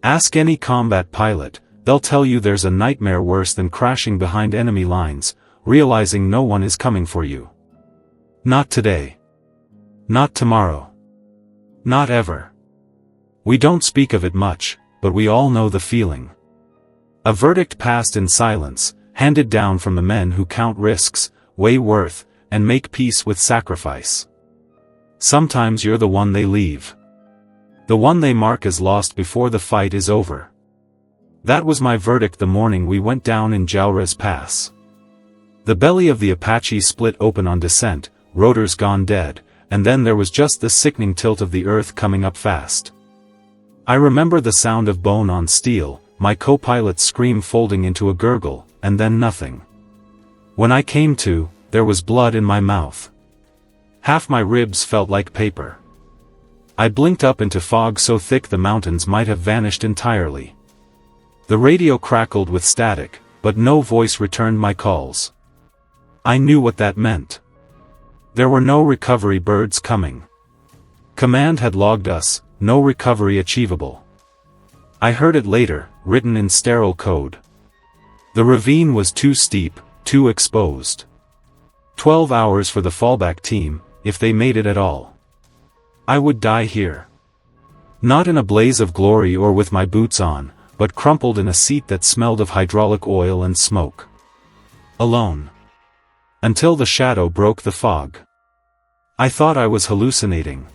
Ask any combat pilot, they'll tell you there's a nightmare worse than crashing behind enemy lines, realizing no one is coming for you. Not today. Not tomorrow. Not ever. We don't speak of it much, but we all know the feeling. A verdict passed in silence, handed down from the men who count risks, weigh worth, and make peace with sacrifice. Sometimes you're the one they leave. The one they mark as lost before the fight is over. That was my verdict the morning we went down in Jaurez Pass. The belly of the Apache split open on descent, rotors gone dead, and then there was just the sickening tilt of the earth coming up fast. I remember the sound of bone on steel, my co-pilot's scream folding into a gurgle, and then nothing. When I came to, there was blood in my mouth. Half my ribs felt like paper. I blinked up into fog so thick the mountains might have vanished entirely. The radio crackled with static, but no voice returned my calls. I knew what that meant. There were no recovery birds coming. Command had logged us, no recovery achievable. I heard it later, written in sterile code. The ravine was too steep, too exposed. 12 hours for the fallback team, if they made it at all. I would die here. Not in a blaze of glory or with my boots on, but crumpled in a seat that smelled of hydraulic oil and smoke. Alone. Until the shadow broke the fog. I thought I was hallucinating.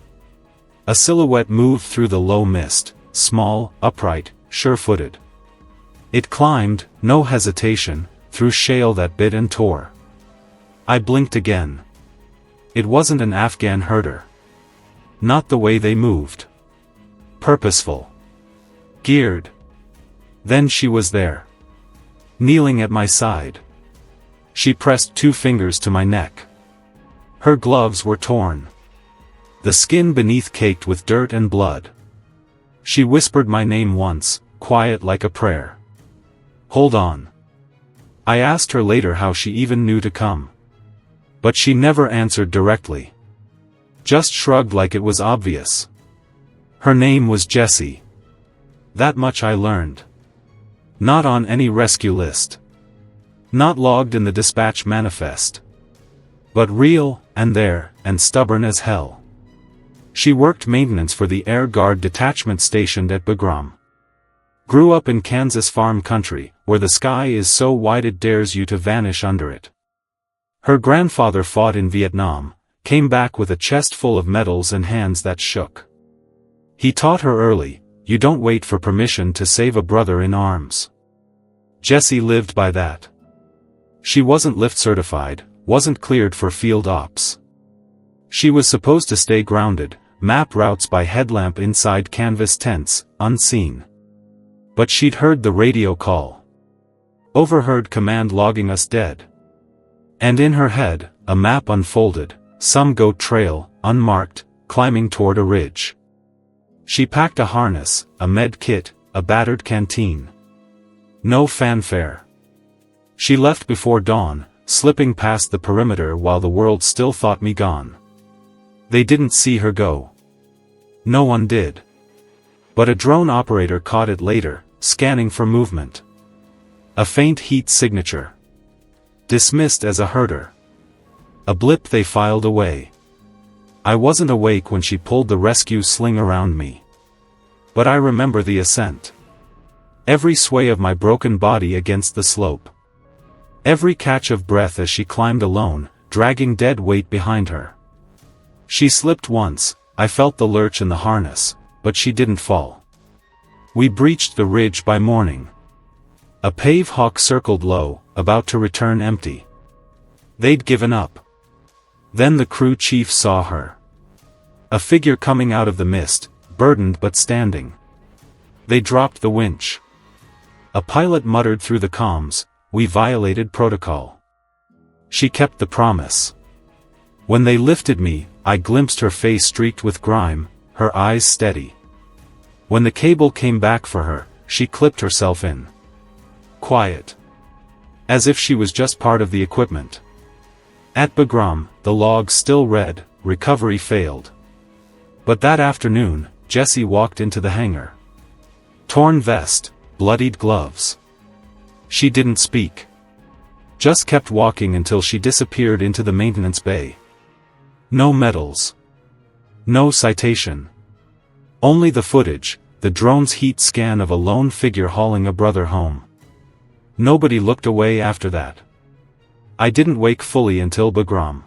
A silhouette moved through the low mist, small, upright, sure-footed. It climbed, no hesitation, through shale that bit and tore. I blinked again. It wasn't an Afghan herder. Not the way they moved. Purposeful. Geared. Then she was there. Kneeling at my side. She pressed 2 fingers to my neck. Her gloves were torn. The skin beneath caked with dirt and blood. She whispered my name once, quiet like a prayer. Hold on. I asked her later how she even knew to come. But she never answered directly. Just shrugged like it was obvious. Her name was Jessie. That much I learned. Not on any rescue list. Not logged in the dispatch manifest. But real, and there, and stubborn as hell. She worked maintenance for the Air Guard detachment stationed at Bagram. Grew up in Kansas farm country, where the sky is so wide it dares you to vanish under it. Her grandfather fought in Vietnam, came back with a chest full of medals and hands that shook. He taught her early, you don't wait for permission to save a brother in arms. Jessie lived by that. She wasn't lift certified, wasn't cleared for field ops. She was supposed to stay grounded, map routes by headlamp inside canvas tents, unseen. But she'd heard the radio call. Overheard command logging us dead. And in her head, a map unfolded, some goat trail, unmarked, climbing toward a ridge. She packed a harness, a med kit, a battered canteen. No fanfare. She left before dawn, slipping past the perimeter while the world still thought me gone. They didn't see her go. No one did. But a drone operator caught it later, scanning for movement. A faint heat signature. Dismissed as a herder. A blip they filed away. I wasn't awake when she pulled the rescue sling around me. But I remember the ascent. Every sway of my broken body against the slope. Every catch of breath as she climbed alone, dragging dead weight behind her. She slipped once, I felt the lurch in the harness, but she didn't fall. We breached the ridge by morning. A pave hawk circled low, about to return empty. They'd given up. Then the crew chief saw her. A figure coming out of the mist, burdened but standing. They dropped the winch. A pilot muttered through the comms, we violated protocol. She kept the promise. When they lifted me, I glimpsed her face streaked with grime, her eyes steady. When the cable came back for her, she clipped herself in. Quiet. As if she was just part of the equipment. At Bagram, the logs still read, recovery failed. But that afternoon, Jessie walked into the hangar. Torn vest, bloodied gloves. She didn't speak. Just kept walking until she disappeared into the maintenance bay. No medals. No citation. Only the footage, the drone's heat scan of a lone figure hauling a brother home. Nobody looked away after that. I didn't wake fully until Bagram.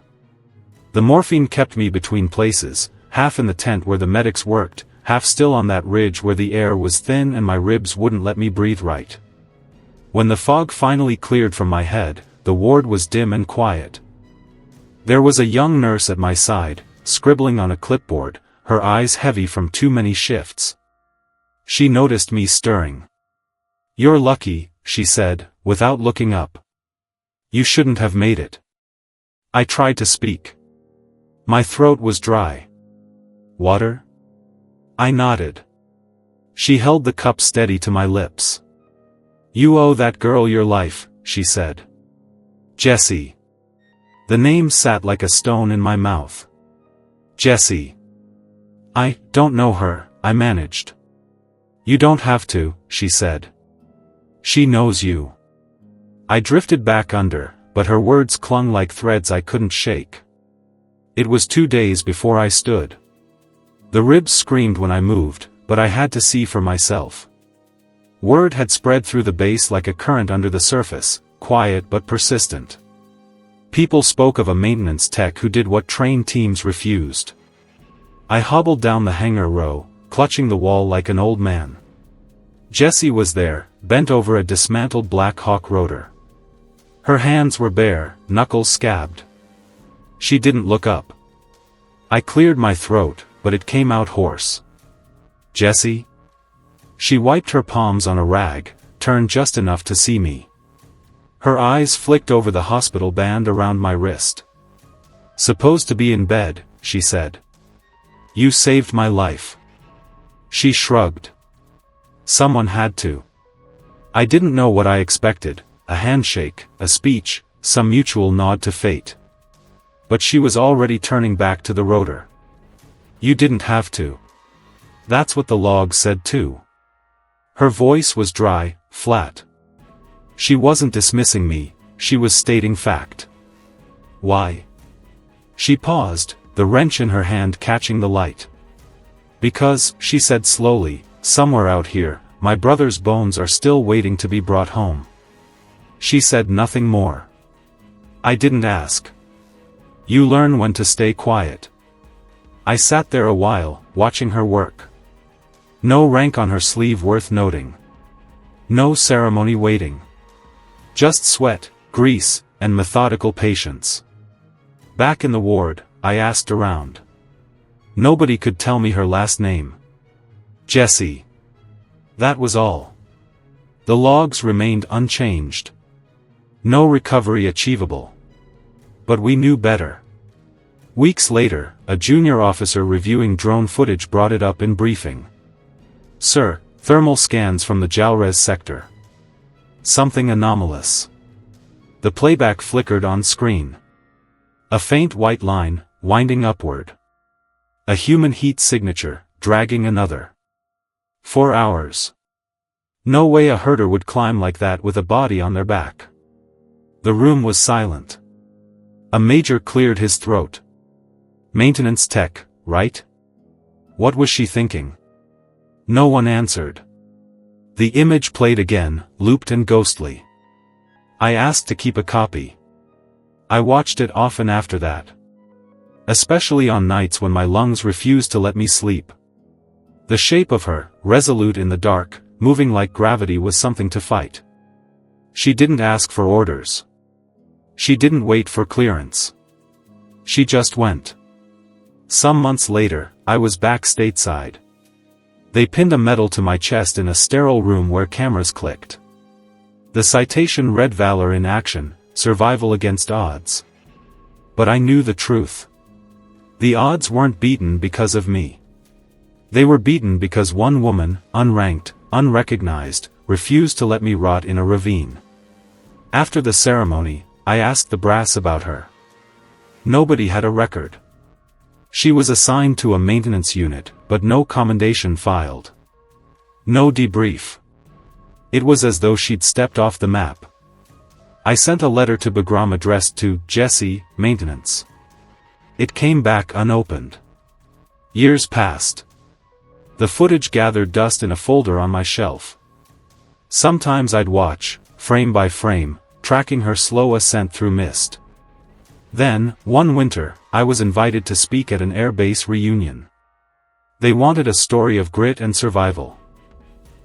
The morphine kept me between places, half in the tent where the medics worked, half still on that ridge where the air was thin and my ribs wouldn't let me breathe right. When the fog finally cleared from my head, the ward was dim and quiet. There was a young nurse at my side, scribbling on a clipboard, her eyes heavy from too many shifts. She noticed me stirring. "You're lucky," she said, without looking up. "You shouldn't have made it." I tried to speak. My throat was dry. "Water?" I nodded. She held the cup steady to my lips. "You owe that girl your life," she said. "Jessie." The name sat like a stone in my mouth. "Jessie." "I don't know her," I managed. "You don't have to," she said. "She knows you." I drifted back under, but her words clung like threads I couldn't shake. It was 2 days before I stood. The ribs screamed when I moved, but I had to see for myself. Word had spread through the base like a current under the surface, quiet but persistent. People spoke of a maintenance tech who did what trained teams refused. I hobbled down the hangar row, clutching the wall like an old man. Jessie was there, bent over a dismantled Black Hawk rotor. Her hands were bare, knuckles scabbed. She didn't look up. I cleared my throat, but it came out hoarse. "Jessie?" She wiped her palms on a rag, turned just enough to see me. Her eyes flicked over the hospital band around my wrist. "Supposed to be in bed," she said. "You saved my life." She shrugged. Someone had to. I didn't know what I expected, a handshake, a speech, some mutual nod to fate. But she was already turning back to the rotor. "You didn't have to." That's what the log said too. Her voice was dry, flat. She wasn't dismissing me, she was stating fact. "Why?" She paused, the wrench in her hand catching the light. "Because," she said slowly, "somewhere out here, my brother's bones are still waiting to be brought home." She said nothing more. I didn't ask. You learn when to stay quiet. I sat there a while, watching her work. No rank on her sleeve worth noting. No ceremony waiting. Just sweat, grease, and methodical patience. Back in the ward, I asked around. Nobody could tell me her last name. Jessie. That was all. The logs remained unchanged. No recovery achievable. But we knew better. Weeks later, a junior officer reviewing drone footage brought it up in briefing. "Sir, thermal scans from the Jalrez sector. Something anomalous." The playback flickered on screen. A faint white line, winding upward. A human heat signature, dragging another. 4 hours. No way a herder would climb like that with a body on their back. The room was silent. A major cleared his throat. "Maintenance tech, right?" What was she thinking? No one answered. The image played again, looped and ghostly. I asked to keep a copy. I watched it often after that. Especially on nights when my lungs refused to let me sleep. The shape of her, resolute in the dark, moving like gravity, was something to fight. She didn't ask for orders. She didn't wait for clearance. She just went. Some months later, I was back stateside. They pinned a medal to my chest in a sterile room where cameras clicked. The citation read "Valor in action, survival against odds." But I knew the truth. The odds weren't beaten because of me. They were beaten because one woman, unranked, unrecognized, refused to let me rot in a ravine. After the ceremony, I asked the brass about her. Nobody had a record. She was assigned to a maintenance unit, but no commendation filed. No debrief. It was as though she'd stepped off the map. I sent a letter to Bagram addressed to Jesse, Maintenance. It came back unopened. Years passed. The footage gathered dust in a folder on my shelf. Sometimes I'd watch, frame by frame, tracking her slow ascent through mist. Then, one winter, I was invited to speak at an air base reunion. They wanted a story of grit and survival.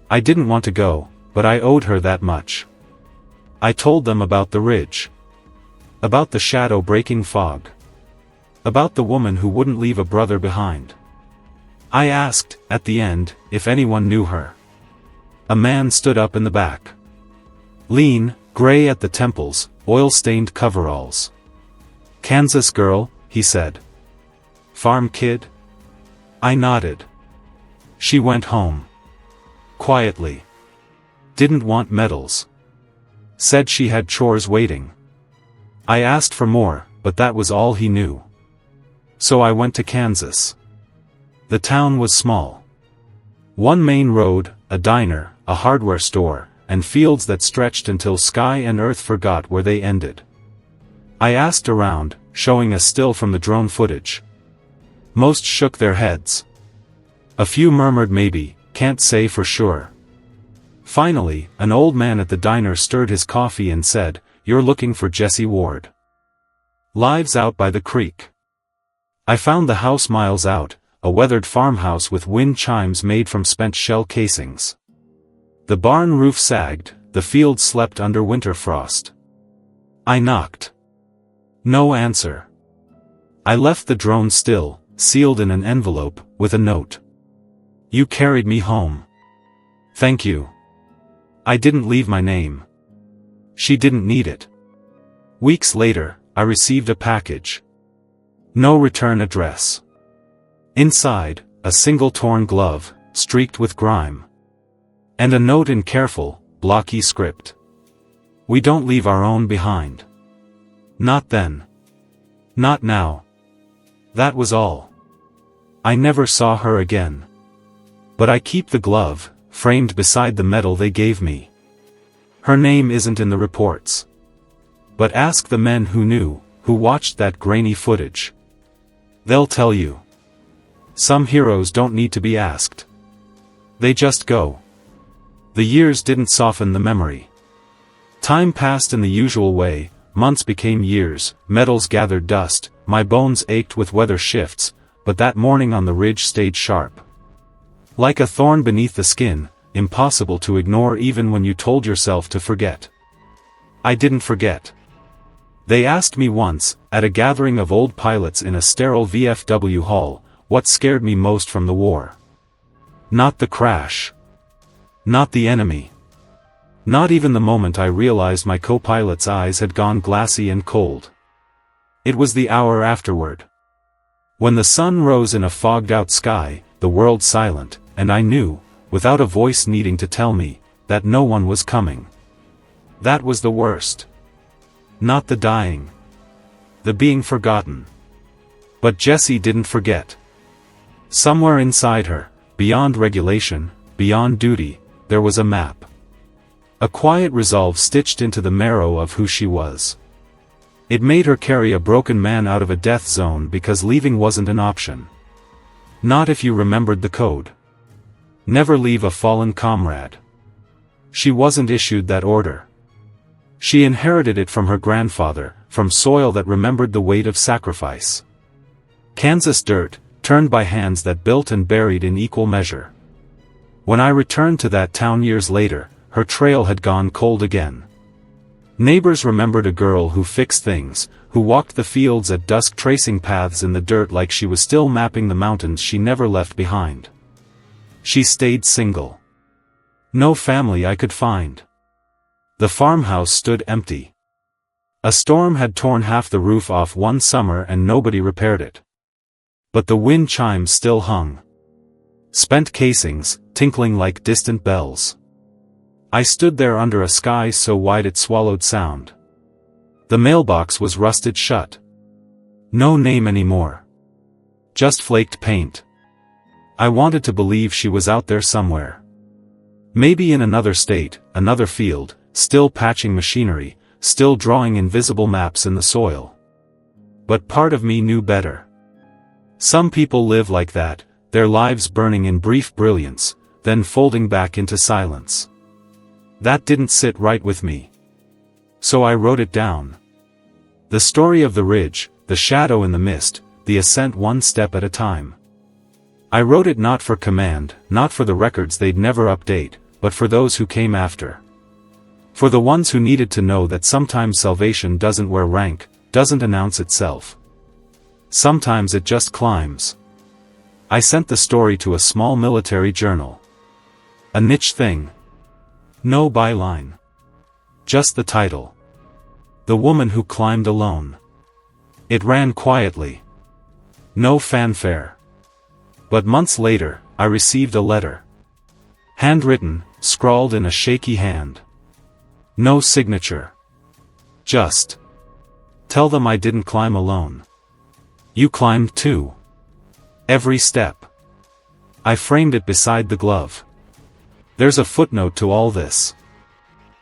I didn't want to go, but I owed her that much. I told them about the ridge. About the shadow-breaking fog. About the woman who wouldn't leave a brother behind. I asked, at the end, if anyone knew her. A man stood up in the back. Lean, gray at the temples, oil-stained coveralls. "Kansas girl," he said. "Farm kid?" I nodded. She went home. Quietly. Didn't want medals. Said she had chores waiting. I asked for more, but that was all he knew. So I went to Kansas. The town was small. One main road, a diner, a hardware store, and fields that stretched until sky and earth forgot where they ended. I asked around, showing a still from the drone footage. Most shook their heads. A few murmured maybe, can't say for sure. Finally, an old man at the diner stirred his coffee and said, "You're looking for Jesse Ward. Lives out by the creek." I found the house miles out, a weathered farmhouse with wind chimes made from spent shell casings. The barn roof sagged, the field slept under winter frost. I knocked. No answer. I left the drone still, sealed in an envelope, with a note. "You carried me home. Thank you." I didn't leave my name. She didn't need it. Weeks later, I received a package. No return address. Inside, a single torn glove, streaked with grime. And a note in careful, blocky script. "We don't leave our own behind. Not then. Not now." That was all. I never saw her again. But I keep the glove, framed beside the medal they gave me. Her name isn't in the reports. But ask the men who knew, who watched that grainy footage. They'll tell you. Some heroes don't need to be asked. They just go. The years didn't soften the memory. Time passed in the usual way, months became years, medals gathered dust, my bones ached with weather shifts, but that morning on the ridge stayed sharp. Like a thorn beneath the skin, impossible to ignore even when you told yourself to forget. I didn't forget. They asked me once, at a gathering of old pilots in a sterile VFW hall, what scared me most from the war. Not the crash. Not the enemy. Not even the moment I realized my co-pilot's eyes had gone glassy and cold. It was the hour afterward. When the sun rose in a fogged-out sky, the world silent, and I knew, without a voice needing to tell me, that no one was coming. That was the worst. Not the dying. The being forgotten. But Jessie didn't forget. Somewhere inside her, beyond regulation, beyond duty, there was a map. A quiet resolve stitched into the marrow of who she was. It made her carry a broken man out of a death zone because leaving wasn't an option. Not if you remembered the code. Never leave a fallen comrade. She wasn't issued that order. She inherited it from her grandfather, from soil that remembered the weight of sacrifice. Kansas dirt, turned by hands that built and buried in equal measure. When I returned to that town years later, her trail had gone cold again. Neighbors remembered a girl who fixed things, who walked the fields at dusk tracing paths in the dirt like she was still mapping the mountains she never left behind. She stayed single. No family I could find. The farmhouse stood empty. A storm had torn half the roof off one summer and nobody repaired it. But the wind chimes still hung. Spent casings, tinkling like distant bells. I stood there under a sky so wide it swallowed sound. The mailbox was rusted shut. No name anymore. Just flaked paint. I wanted to believe she was out there somewhere. Maybe in another state, another field, still patching machinery, still drawing invisible maps in the soil. But part of me knew better. Some people live like that, their lives burning in brief brilliance, then folding back into silence. That didn't sit right with me. So I wrote it down. The story of the ridge, the shadow in the mist, the ascent one step at a time. I wrote it not for command, not for the records they'd never update, but for those who came after. For the ones who needed to know that sometimes salvation doesn't wear rank, doesn't announce itself. Sometimes it just climbs. I sent the story to a small military journal. A niche thing. No byline. Just the title. The Woman Who Climbed Alone. It ran quietly. No fanfare. But months later, I received a letter. Handwritten, scrawled in a shaky hand. No signature. Just. Tell them I didn't climb alone. You climbed too. Every step. I framed it beside the glove. There's a footnote to all this.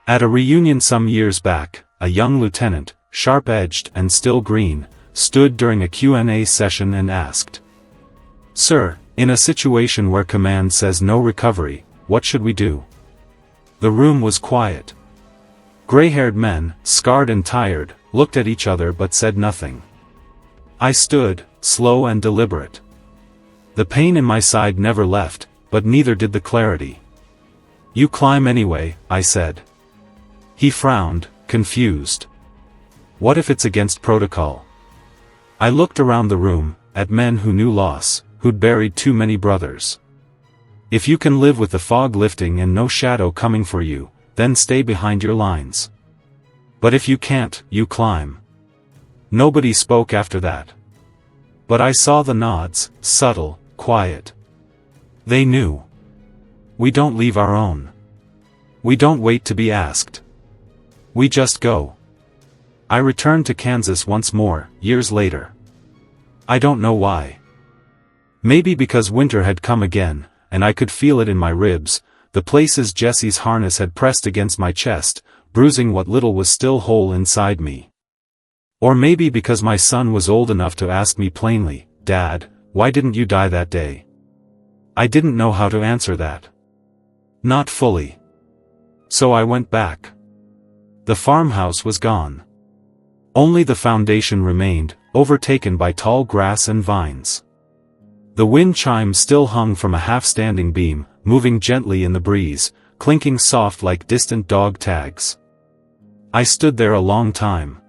At a reunion some years back, a young lieutenant, sharp-edged and still green, stood during a Q&A session and asked, "Sir, in a situation where command says no recovery, what should we do?" The room was quiet. Gray-haired men, scarred and tired, looked at each other but said nothing. I stood, slow and deliberate. The pain in my side never left, but neither did the clarity. "You climb anyway," I said. He frowned, confused. What if it's against protocol? I looked around the room, at men who knew loss, who'd buried too many brothers. If you can live with the fog lifting and no shadow coming for you, then stay behind your lines. But if you can't, you climb. Nobody spoke after that. But I saw the nods, subtle, quiet. They knew. We don't leave our own. We don't wait to be asked. We just go. I returned to Kansas once more, years later. I don't know why. Maybe because winter had come again, and I could feel it in my ribs, the places Jesse's harness had pressed against my chest, bruising what little was still whole inside me. Or maybe because my son was old enough to ask me plainly, "Dad, why didn't you die that day?" I didn't know how to answer that. Not fully. So I went back. The farmhouse was gone. Only the foundation remained, overtaken by tall grass and vines. The wind chime still hung from a half-standing beam, moving gently in the breeze, clinking soft like distant dog tags. I stood there a long time.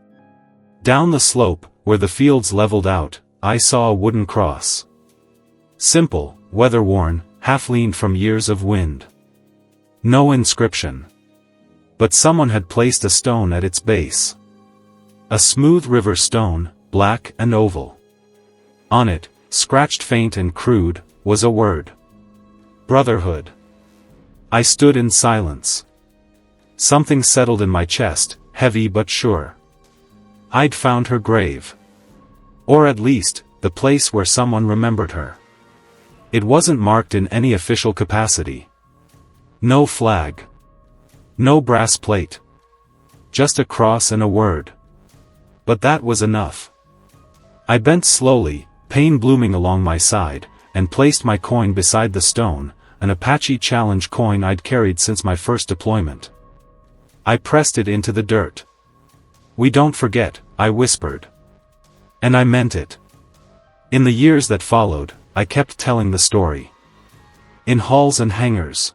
Down the slope, where the fields leveled out, I saw a wooden cross. Simple, weather-worn, half-leaned from years of wind. No inscription. But someone had placed a stone at its base. A smooth river stone, black and oval. On it, scratched faint and crude, was a word. Brotherhood. I stood in silence. Something settled in my chest, heavy but sure. I'd found her grave. Or at least, the place where someone remembered her. It wasn't marked in any official capacity. No flag. No brass plate. Just a cross and a word. But that was enough. I bent slowly, pain blooming along my side, and placed my coin beside the stone, an Apache Challenge coin I'd carried since my first deployment. I pressed it into the dirt. "We don't forget," I whispered. And I meant it. In the years that followed, I kept telling the story. In halls and hangars.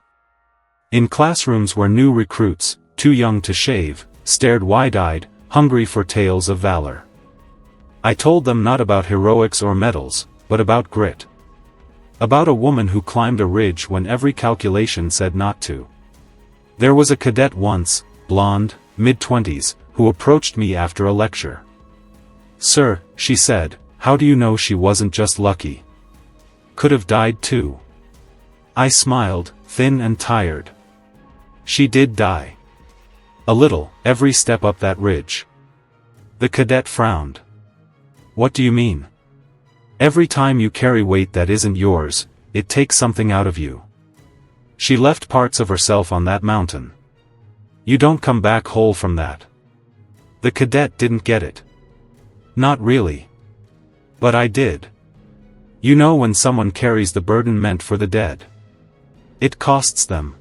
In classrooms where new recruits, too young to shave, stared wide-eyed, hungry for tales of valor. I told them not about heroics or medals, but about grit. About a woman who climbed a ridge when every calculation said not to. There was a cadet once, blonde, mid-20s, who approached me after a lecture. "Sir," she said, "how do you know she wasn't just lucky? Could have died too." I smiled, thin and tired. She did die. A little, every step up that ridge. The cadet frowned. "What do you mean?" "Every time you carry weight that isn't yours, it takes something out of you. She left parts of herself on that mountain. You don't come back whole from that. The cadet didn't get it. Not really. But I did. You know, when someone carries the burden meant for the dead, it costs them.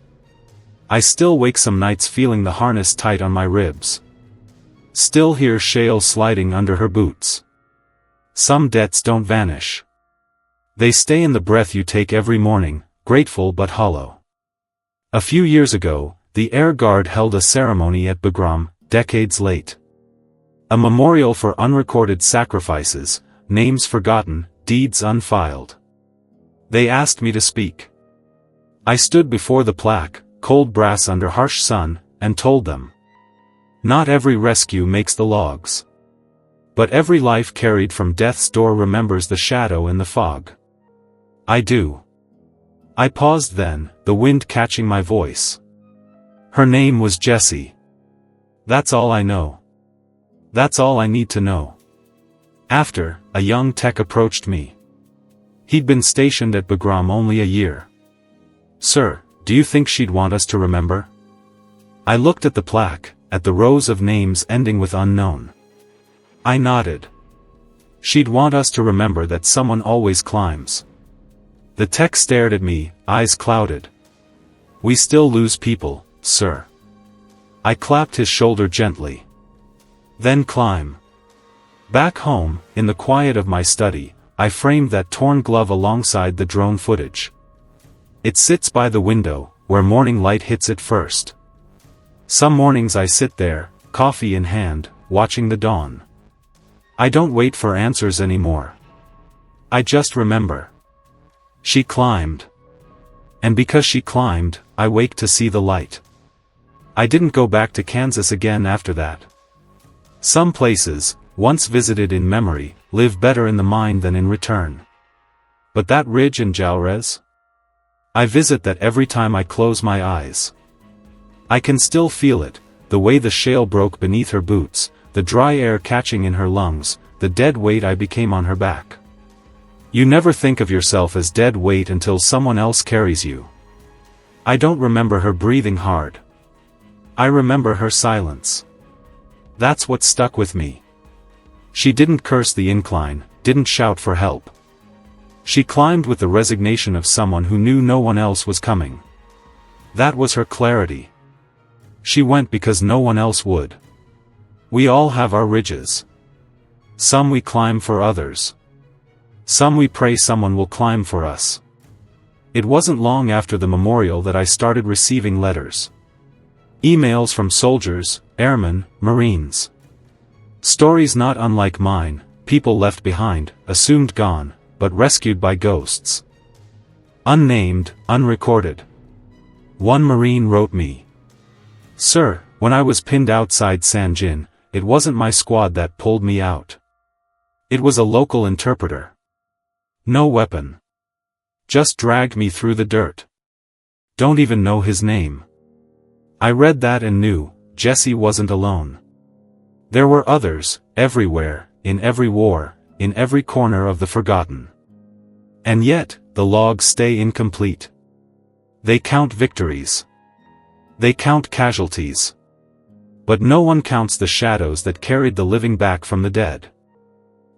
I still wake some nights feeling the harness tight on my ribs. Still hear shale sliding under her boots. Some debts don't vanish. They stay in the breath you take every morning, grateful but hollow. A few years ago, the Air Guard held a ceremony at Bagram, decades late. A memorial for unrecorded sacrifices, names forgotten, deeds unfiled. They asked me to speak. I stood before the plaque, cold brass under harsh sun, and told them. Not every rescue makes the logs. But every life carried from death's door remembers the shadow in the fog. I do. I paused then, the wind catching my voice. Her name was Jessie. That's all I know. That's all I need to know. After, a young tech approached me. He'd been stationed at Bagram only a year. Sir, do you think she'd want us to remember? I looked at the plaque, at the rows of names ending with unknown. I nodded. She'd want us to remember that someone always climbs. The tech stared at me, eyes clouded. We still lose people, sir. I clapped his shoulder gently. Then climb. Back home, in the quiet of my study, I framed that torn glove alongside the drone footage. It sits by the window, where morning light hits it first. Some mornings I sit there, coffee in hand, watching the dawn. I don't wait for answers anymore. I just remember. She climbed. And because she climbed, I wake to see the light. I didn't go back to Kansas again after that. Some places, once visited in memory, live better in the mind than in return. But that ridge in Jalrez? I visit that every time I close my eyes. I can still feel it, the way the shale broke beneath her boots, the dry air catching in her lungs, the dead weight I became on her back. You never think of yourself as dead weight until someone else carries you. I don't remember her breathing hard. I remember her silence. That's what stuck with me. She didn't curse the incline, didn't shout for help. She climbed with the resignation of someone who knew no one else was coming. That was her clarity. She went because no one else would. We all have our ridges. Some we climb for others. Some we pray someone will climb for us. It wasn't long after the memorial that I started receiving letters. Emails from soldiers, airmen, Marines. Stories not unlike mine, people left behind, assumed gone, but rescued by ghosts. Unnamed, unrecorded. One Marine wrote me. Sir, when I was pinned outside Sanjin, it wasn't my squad that pulled me out. It was a local interpreter. No weapon. Just dragged me through the dirt. Don't even know his name. I read that and knew, Jessie wasn't alone. There were others, everywhere, in every war, in every corner of the forgotten. And yet, the logs stay incomplete. They count victories. They count casualties. But no one counts the shadows that carried the living back from the dead.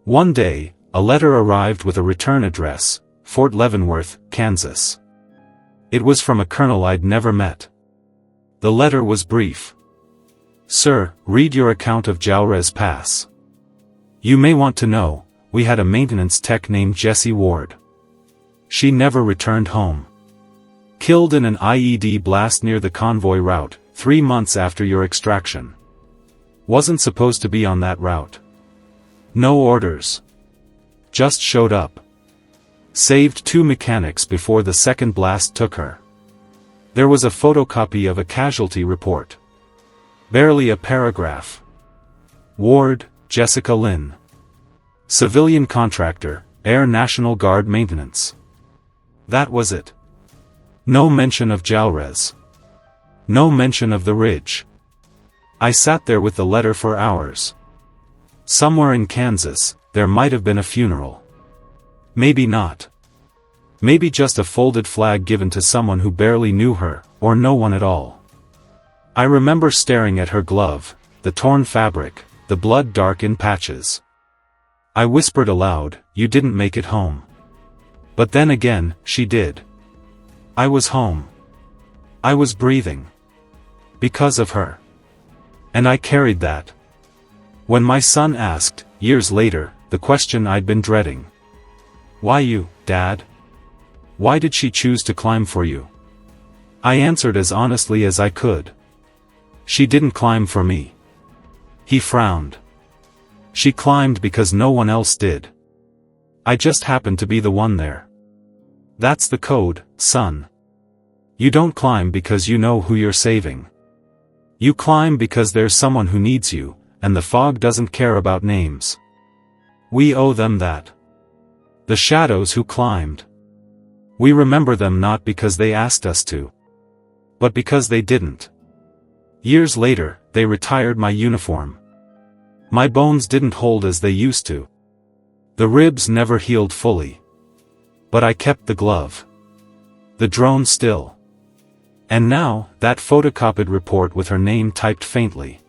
One day, a letter arrived with a return address, Fort Leavenworth, Kansas. It was from a colonel I'd never met. The letter was brief. Sir, read your account of Jalrez Pass. You may want to know, we had a maintenance tech named Jessie Ward. She never returned home. Killed in an IED blast near the convoy route, 3 months after your extraction. Wasn't supposed to be on that route. No orders. Just showed up. Saved 2 mechanics before the second blast took her. There was a photocopy of a casualty report. Barely a paragraph. Ward, Jessica Lynn. Civilian contractor, Air National Guard maintenance. That was it. No mention of Jalrez. No mention of the ridge. I sat there with the letter for hours. Somewhere in Kansas, there might have been a funeral. Maybe not. Maybe just a folded flag given to someone who barely knew her, or no one at all. I remember staring at her glove, the torn fabric, the blood dark in patches. I whispered aloud, "You didn't make it home." But then again, she did. I was home. I was breathing. Because of her. And I carried that. When my son asked, years later, the question I'd been dreading. "Why you, Dad? Why did she choose to climb for you?" I answered as honestly as I could. "She didn't climb for me." He frowned. "She climbed because no one else did. I just happened to be the one there. That's the code, son. You don't climb because you know who you're saving. You climb because there's someone who needs you, and the fog doesn't care about names. We owe them that. The shadows who climbed. We remember them not because they asked us to, but because they didn't." Years later, they retired my uniform. My bones didn't hold as they used to. The ribs never healed fully. But I kept the glove. The drone still. And now, that photocopied report with her name typed faintly.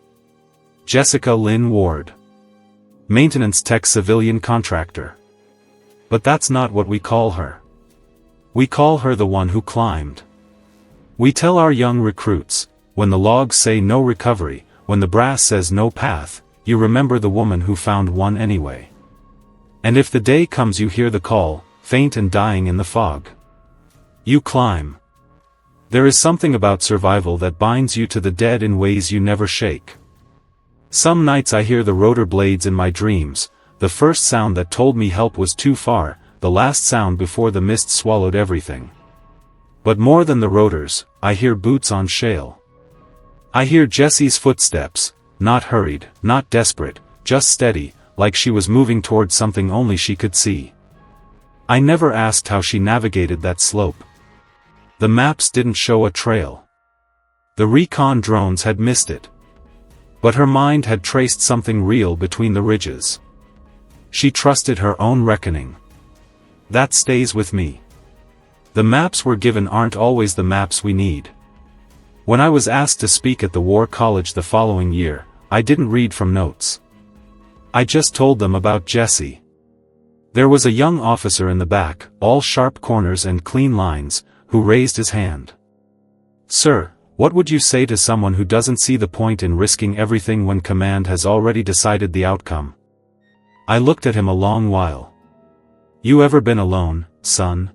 Jessica Lynn Ward. Maintenance tech civilian contractor. But that's not what we call her. We call her the one who climbed. We tell our young recruits, when the logs say no recovery, when the brass says no path, you remember the woman who found one anyway. And if the day comes you hear the call, faint and dying in the fog, you climb. There is something about survival that binds you to the dead in ways you never shake. Some nights I hear the rotor blades in my dreams, the first sound that told me help was too far, the last sound before the mist swallowed everything. But more than the rotors, I hear boots on shale. I hear Jessie's footsteps, not hurried, not desperate, just steady, like she was moving towards something only she could see. I never asked how she navigated that slope. The maps didn't show a trail. The recon drones had missed it. But her mind had traced something real between the ridges. She trusted her own reckoning. That stays with me. The maps we're given aren't always the maps we need. When I was asked to speak at the War College the following year, I didn't read from notes. I just told them about Jessie. There was a young officer in the back, all sharp corners and clean lines, who raised his hand. "Sir, what would you say to someone who doesn't see the point in risking everything when command has already decided the outcome?" I looked at him a long while. "You ever been alone, son?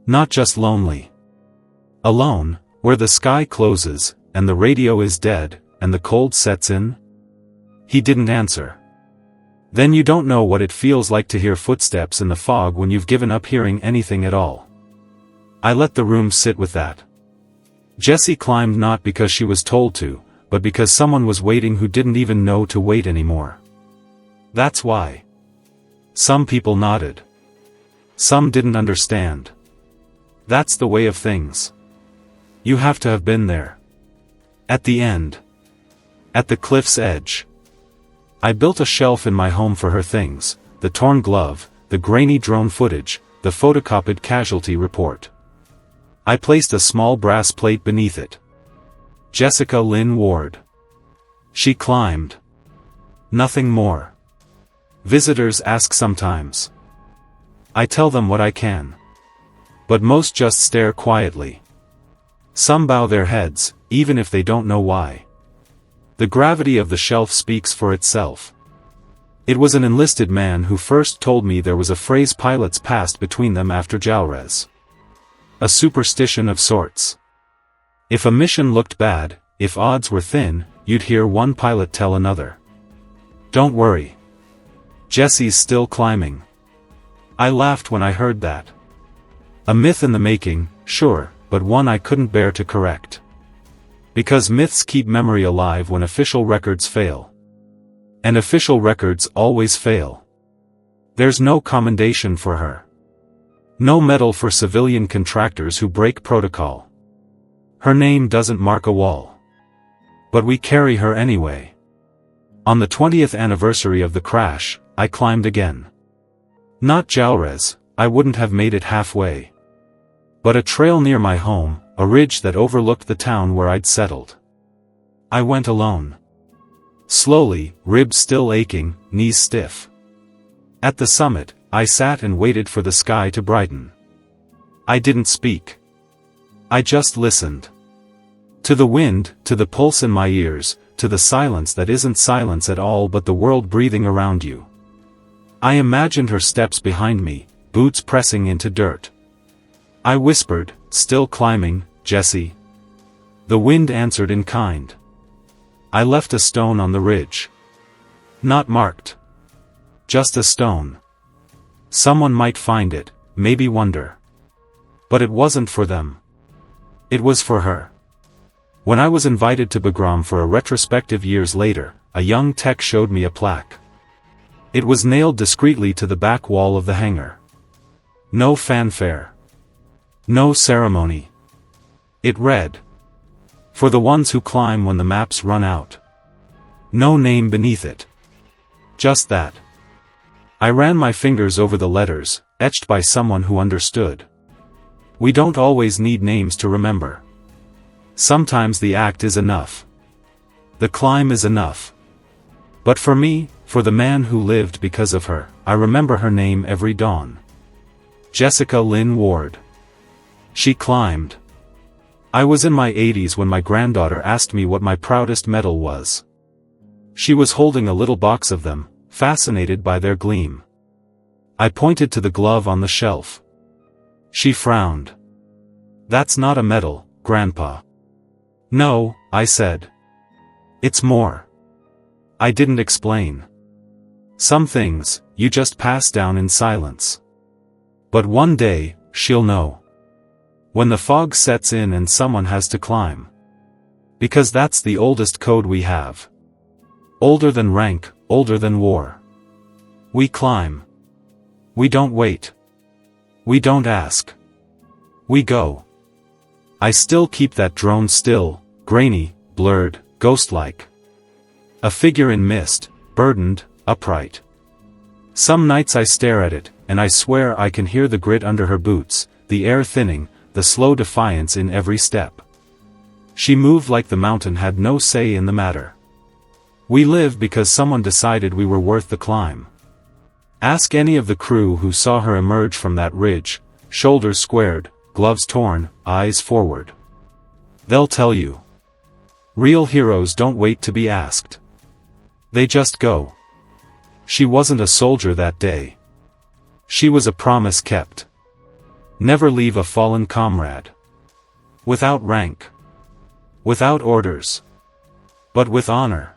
Not just lonely. Alone, where the sky closes, and the radio is dead, and the cold sets in?" He didn't answer. "Then you don't know what it feels like to hear footsteps in the fog when you've given up hearing anything at all." I let the room sit with that. Jessie climbed not because she was told to, but because someone was waiting who didn't even know to wait anymore. That's why. Some people nodded. Some didn't understand. That's the way of things. You have to have been there. At the end. At the cliff's edge. I built a shelf in my home for her things, the torn glove, the grainy drone footage, the photocopied casualty report. I placed a small brass plate beneath it. Jessica Lynn Ward. She climbed. Nothing more. Visitors ask sometimes. I tell them what I can. But most just stare quietly. Some bow their heads, even if they don't know why. The gravity of the shelf speaks for itself. It was an enlisted man who first told me there was a phrase pilots passed between them after Jalrez. A superstition of sorts. If a mission looked bad, if odds were thin, you'd hear one pilot tell another, "Don't worry. Jessie's still climbing." I laughed when I heard that. A myth in the making, sure, but one I couldn't bear to correct. Because myths keep memory alive when official records fail. And official records always fail. There's no commendation for her. No medal for civilian contractors who break protocol. Her name doesn't mark a wall. But we carry her anyway. On the 20th anniversary of the crash, I climbed again. Not Jalrez, I wouldn't have made it halfway. But a trail near my home, a ridge that overlooked the town where I'd settled. I went alone. Slowly, ribs still aching, knees stiff. At the summit, I sat and waited for the sky to brighten. I didn't speak. I just listened. To the wind, to the pulse in my ears, to the silence that isn't silence at all but the world breathing around you. I imagined her steps behind me, boots pressing into dirt. I whispered, still climbing, "Jesse." The wind answered in kind. I left a stone on the ridge. Not marked. Just a stone. Someone might find it, maybe wonder. But it wasn't for them. It was for her. When I was invited to Bagram for a retrospective years later, a young tech showed me a plaque. It was nailed discreetly to the back wall of the hangar. No fanfare. No ceremony. It read, "For the ones who climb when the maps run out." No name beneath it. Just that. I ran my fingers over the letters, etched by someone who understood. We don't always need names to remember. Sometimes the act is enough. The climb is enough. But for me, for the man who lived because of her, I remember her name every dawn. Jessica Lynn Ward. She climbed. I was in my 80s when my granddaughter asked me what my proudest medal was. She was holding a little box of them, fascinated by their gleam. I pointed to the glove on the shelf. She frowned. "That's not a medal, Grandpa." "No," I said. "It's more." I didn't explain. Some things, you just pass down in silence. But one day, she'll know. When the fog sets in and someone has to climb. Because that's the oldest code we have. Older than rank, older than war. We climb. We don't wait. We don't ask. We go. I still keep that drone still, grainy, blurred, ghost-like. A figure in mist, burdened, upright. Some nights I stare at it, and I swear I can hear the grit under her boots, the air thinning, the slow defiance in every step. She moved like the mountain had no say in the matter. We live because someone decided we were worth the climb. Ask any of the crew who saw her emerge from that ridge, shoulders squared, gloves torn, eyes forward. They'll tell you. Real heroes don't wait to be asked. They just go. She wasn't a soldier that day. She was a promise kept. Never leave a fallen comrade. Without rank. Without orders. But with honor.